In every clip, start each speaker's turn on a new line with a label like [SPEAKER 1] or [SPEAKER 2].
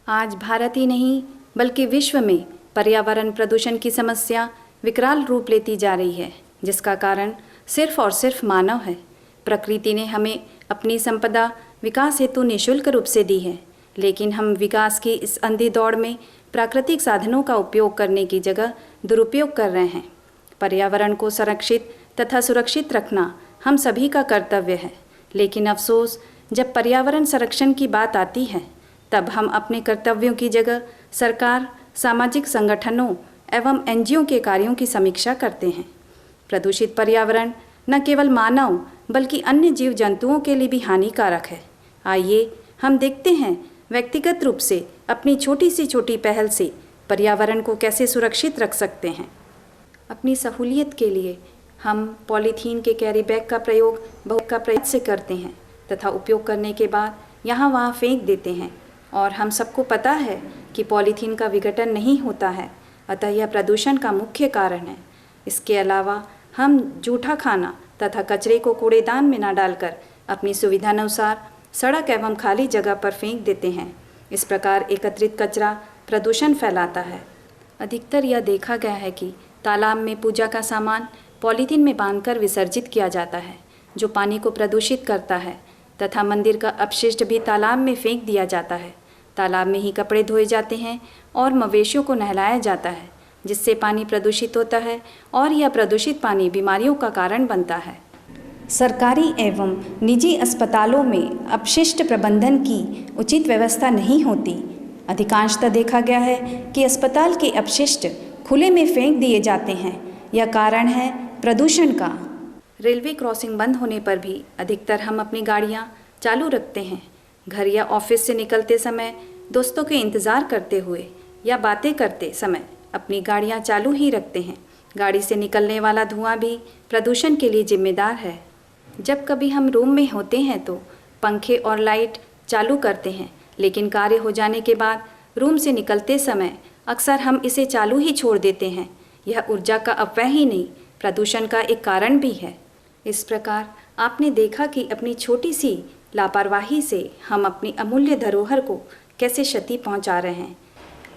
[SPEAKER 1] आज भारत ही नहीं बल्कि विश्व में पर्यावरण प्रदूषण की समस्या विकराल रूप लेती जा रही है, जिसका कारण सिर्फ और सिर्फ मानव है। प्रकृति ने हमें अपनी संपदा विकास हेतु निःशुल्क रूप से दी है, लेकिन हम विकास की इस अंधी दौड़ में प्राकृतिक साधनों का उपयोग करने की जगह दुरुपयोग कर रहे हैं। पर्यावरण को संरक्षित तथा सुरक्षित रखना हम सभी का कर्तव्य है, लेकिन अफसोस जब पर्यावरण संरक्षण की बात आती है तब हम अपने कर्तव्यों की जगह सरकार, सामाजिक संगठनों एवं एनजीओ के कार्यों की समीक्षा करते हैं। प्रदूषित पर्यावरण न केवल मानव बल्कि अन्य जीव जंतुओं के लिए भी हानिकारक है। आइए हम देखते हैं व्यक्तिगत रूप से अपनी छोटी से छोटी पहल से पर्यावरण को कैसे सुरक्षित रख सकते हैं। अपनी सहूलियत के लिए हम पॉलीथीन के कैरी बैग का प्रयोग बहुत से करते हैं तथा उपयोग करने के बाद यहाँ वहाँ फेंक देते हैं, और हम सबको पता है कि पॉलीथीन का विघटन नहीं होता है, अतः यह प्रदूषण का मुख्य कारण है। इसके अलावा हम जूठा खाना तथा कचरे को कूड़ेदान में न डालकर अपनी सुविधानुसार सड़क एवं खाली जगह पर फेंक देते हैं। इस प्रकार एकत्रित कचरा प्रदूषण फैलाता है। अधिकतर यह देखा गया है कि तालाब में पूजा का सामान पॉलीथीन में बांधकर विसर्जित किया जाता है, जो पानी को प्रदूषित करता है, तथा मंदिर का अपशिष्ट भी तालाब में फेंक दिया जाता है। तालाब में ही कपड़े धोए जाते हैं और मवेशियों को नहलाया जाता है, जिससे पानी प्रदूषित होता है और यह प्रदूषित पानी बीमारियों का कारण बनता है। सरकारी एवं निजी अस्पतालों में अपशिष्ट प्रबंधन की उचित व्यवस्था नहीं होती। अधिकांशतः देखा गया है कि अस्पताल के अपशिष्ट खुले में फेंक दिए जाते हैं। यह कारण है प्रदूषण का। रेलवे क्रॉसिंग बंद होने पर भी अधिकतर हम अपनी गाड़ियाँ चालू रखते हैं। घर या ऑफिस से निकलते समय दोस्तों के इंतज़ार करते हुए या बातें करते समय अपनी गाड़ियाँ चालू ही रखते हैं। गाड़ी से निकलने वाला धुआं भी प्रदूषण के लिए जिम्मेदार है। जब कभी हम रूम में होते हैं तो पंखे और लाइट चालू करते हैं, लेकिन कार्य हो जाने के बाद रूम से निकलते समय अक्सर हम इसे चालू ही छोड़ देते हैं। यह ऊर्जा का अपव्यय ही नहीं, प्रदूषण का एक कारण भी है। इस प्रकार आपने देखा कि अपनी छोटी सी लापरवाही से हम अपनी अमूल्य धरोहर को कैसे क्षति पहुंचा रहे हैं।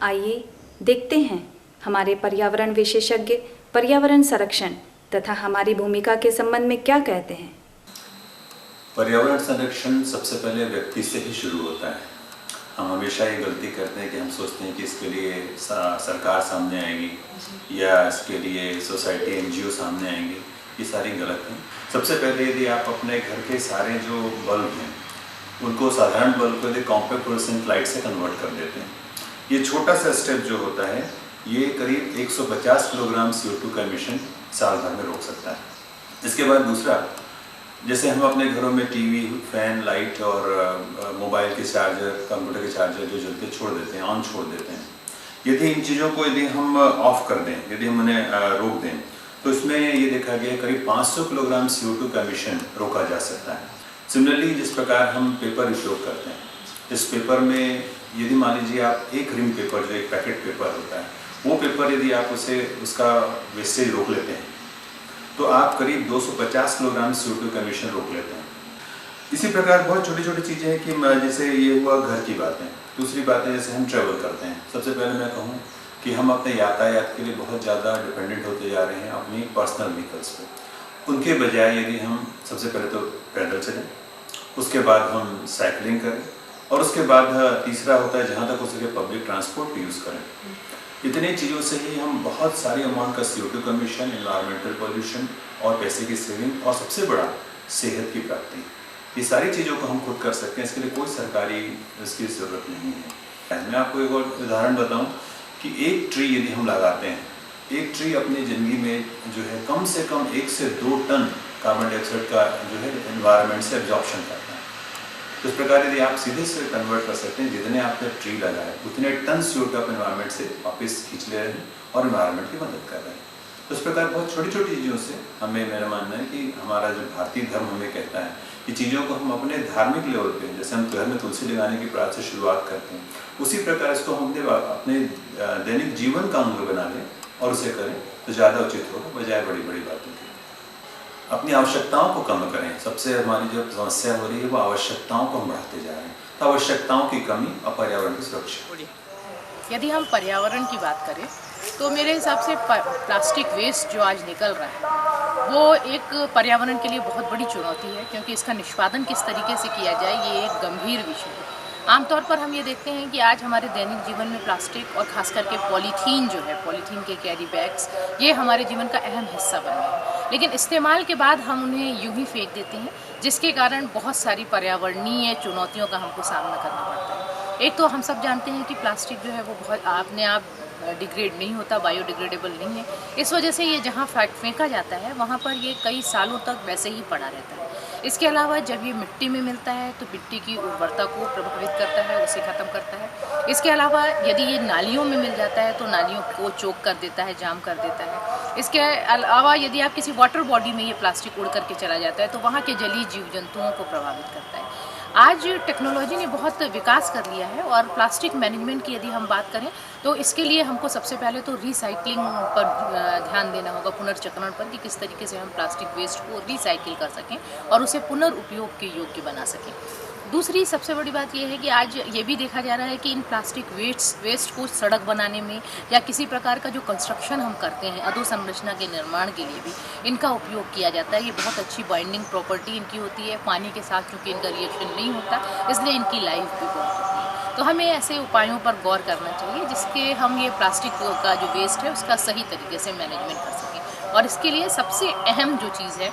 [SPEAKER 1] आइए देखते हैं हमारे पर्यावरण विशेषज्ञ पर्यावरण संरक्षण तथा हमारी भूमिका के संबंध में क्या कहते हैं।
[SPEAKER 2] पर्यावरण संरक्षण सबसे पहले व्यक्ति से ही शुरू होता है। हम हमेशा ये गलती करते हैं कि हम सोचते हैं कि इसके लिए सरकार सामने आएगी या इसके लिए सोसाइटी एनजीओ सामने आएंगी। ये सारी गलत है। सबसे पहले यदि आप अपने घर के सारे जो बल्ब हैं उनको साधारण बल्ब को यदि कॉम्पैक्ट फ्लोरोसेंट लाइट से कन्वर्ट कर देते हैं, ये छोटा सा स्टेप जो होता है ये करीब 150 किलोग्राम CO2 का एमिशन साल भर में रोक सकता है। इसके बाद दूसरा, जैसे हम अपने घरों में टीवी, फैन, लाइट और मोबाइल के चार्जर, कंप्यूटर के चार्जर जो जलते छोड़ देते हैं, ऑन छोड़ देते हैं, यदि इन चीज़ों को यदि हम ऑफ कर दें, यदि हम उन्हें रोक दें, तो इसमें ये देखा गया करीब 500 किलोग्राम CO2 का एमिशन रोका जा सकता है। सिमिलरली जिस प्रकार हम पेपर उपयोग करते हैं, इस पेपर में यदि मान लीजिए आप एक रिम पेपर जो एक पैकेट पेपर होता है, वो पेपर यदि आप उसका वेस्टेज रोक लेते हैं तो आप करीब 250 किलोग्राम CO2 का एमिशन रोक लेते हैं। इसी प्रकार बहुत छोटी छोटी चीज़ें हैं कि जैसे ये हुआ घर की बातें। दूसरी बात है जैसे हम ट्रैवल करते हैं, सबसे पहले मैं कहूँ कि हम अपने यातायात के लिए बहुत ज़्यादा डिपेंडेंट होते जा रहे हैं अपनी पर्सनल व्हीकल्स पे। उनके बजाय यदि हम सबसे पहले तो पैदल चलें, उसके बाद हम साइकिलिंग करें, और उसके बाद तीसरा होता है जहाँ तक हो सके पब्लिक ट्रांसपोर्ट यूज़ करें। इतनी चीज़ों से ही हम बहुत सारी अमाउंट का CO2 का एमिशन, एनवायरमेंटल पॉल्यूशन और पैसे की सेविंग और सबसे बड़ा सेहत की प्राप्ति, ये सारी चीज़ों को हम खुद कर सकते हैं। इसके लिए कोई सरकारी इसकी ज़रूरत नहीं है। मैं आपको एक और उदाहरण बताऊं कि एक ट्री यदि हम लगाते हैं, एक ट्री अपनी ज़िंदगी में जो है कम से कम 1 से 2 टन कार्बन डाइऑक्साइड का जो है एनवायरनमेंट से एब्जॉर्प्शन करता है। तो इस प्रकार यदि आप सीधे से कन्वर्ट कर सकते हैं, जितने आपने ट्री लगाए उतने टन CO2 आप एनवायरनमेंट से वापस खींच ले रहे हैं और एनवायरनमेंट की मदद कर रहे हैं। तो इस प्रकार बहुत छोटी छोटी चीज़ों से मेरा मानना है कि हमारा जो भारतीय धर्म हमें कहता है कि चीज़ों को हम अपने धार्मिक लेवल पे, जैसे हम घर में तुलसी लगाने की प्रात से शुरुआत करते हैं, उसी प्रकार इसको हम अपने दैनिक जीवन का अंग बना लें और उसे करें तो ज़्यादा उचित होगा, बजाय बड़ी बड़ी बातों की। अपनी आवश्यकताओं को कम करें। सबसे हमारी जो समस्या हो रही है वो आवश्यकताओं को हम बढ़ाते जा रहे हैं। आवश्यकताओं की कमी और पर्यावरण की सुरक्षा।
[SPEAKER 3] यदि हम पर्यावरण की बात करें तो मेरे हिसाब से प्लास्टिक वेस्ट जो आज निकल रहा है वो एक पर्यावरण के लिए बहुत बड़ी चुनौती है, क्योंकि इसका निष्पादन किस तरीके से किया जाए ये एक गंभीर विषय है। आमतौर पर हम ये देखते हैं कि आज हमारे दैनिक जीवन में प्लास्टिक और ख़ास करके पॉलीथीन जो है, पॉलीथीन के कैरी बैग्स, ये हमारे जीवन का अहम हिस्सा बन गए हैं। लेकिन इस्तेमाल के बाद हम उन्हें यूं ही फेंक देते हैं, जिसके कारण बहुत सारी पर्यावरणीय चुनौतियों का हमको सामना करना पड़ता है। एक तो हम सब जानते हैं कि प्लास्टिक जो है वो बहुत अपने आप डिग्रेड नहीं होता, बायोडिग्रेडेबल नहीं है। इस वजह से ये जहाँ फेंका जाता है वहाँ पर ये कई सालों तक वैसे ही पड़ा रहता है। इसके अलावा जब ये मिट्टी में मिलता है तो मिट्टी की उर्वरता को प्रभावित करता है, उसे ख़त्म करता है। इसके अलावा यदि ये नालियों में मिल जाता है तो नालियों को चोक कर देता है, जाम कर देता है। इसके अलावा यदि आप किसी वाटर बॉडी में ये प्लास्टिक उड़ करके चला जाता है तो वहाँ के जलीय जीव जंतुओं को प्रभावित करता है। आज टेक्नोलॉजी ने बहुत विकास कर लिया है और प्लास्टिक मैनेजमेंट की यदि हम बात करें तो इसके लिए हमको सबसे पहले तो रिसाइकलिंग पर ध्यान देना होगा, पुनर्चक्रण पर, कि किस तरीके से हम प्लास्टिक वेस्ट को रिसाइकिल कर सकें और उसे पुनर्उपयोग के योग्य बना सकें। दूसरी सबसे बड़ी बात यह है कि आज ये भी देखा जा रहा है कि इन प्लास्टिक वेस्ट को सड़क बनाने में या किसी प्रकार का जो कंस्ट्रक्शन हम करते हैं अधोसंरचना के निर्माण के लिए भी इनका उपयोग किया जाता है। ये बहुत अच्छी बाइंडिंग प्रॉपर्टी इनकी होती है, पानी के साथ चूँकि इनका रिएक्शन नहीं होता इसलिए इनकी लाइफ भी बहुत होती है। तो हमें ऐसे उपायों पर गौर करना चाहिए जिसके हम ये प्लास्टिक का जो वेस्ट है उसका सही तरीके से मैनेजमेंट कर सकें। और इसके लिए सबसे अहम जो चीज़ है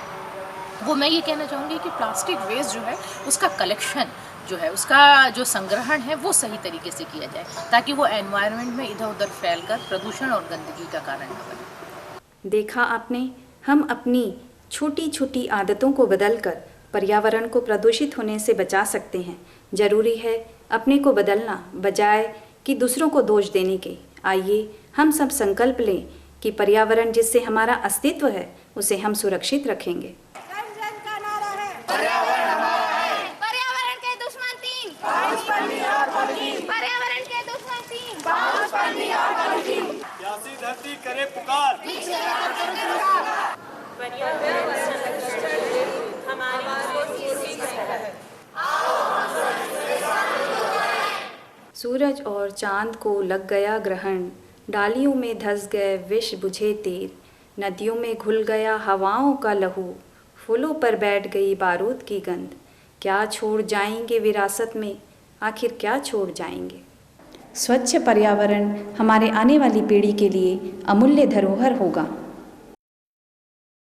[SPEAKER 3] वो मैं ये कहना चाहूँगी कि प्लास्टिक वेस्ट जो है उसका कलेक्शन जो है, उसका जो संग्रहण है वो सही तरीके से किया जाए ताकि वो एनवायरनमेंट में इधर उधर फैलकर प्रदूषण और गंदगी का कारण न बने।
[SPEAKER 1] देखा आपने, हम अपनी छोटी छोटी आदतों को बदलकर पर्यावरण को प्रदूषित होने से बचा सकते हैं। जरूरी है अपने को बदलना बजाय कि दूसरों को दोष देने के। आइए हम सब संकल्प लें कि पर्यावरण जिससे हमारा अस्तित्व है उसे हम सुरक्षित रखेंगे।
[SPEAKER 4] पर्यावरण के दुश्मन तीन, बांस पानी और पॉलीथीन,
[SPEAKER 5] प्यासी धरती करे पुकार,
[SPEAKER 4] पर्यावरण संरक्षण हमारी है।
[SPEAKER 1] सूरज और चांद को लग गया ग्रहण, डालियों में धंस गए विष बुझे तीर, नदियों में घुल गया हवाओं का लहू, फूलों पर बैठ गई बारूद की गंध। क्या छोड़ जाएंगे विरासत में, आखिर क्या छोड़ जाएंगे। स्वच्छ पर्यावरण हमारे आने वाली पीढ़ी के लिए अमूल्य धरोहर होगा।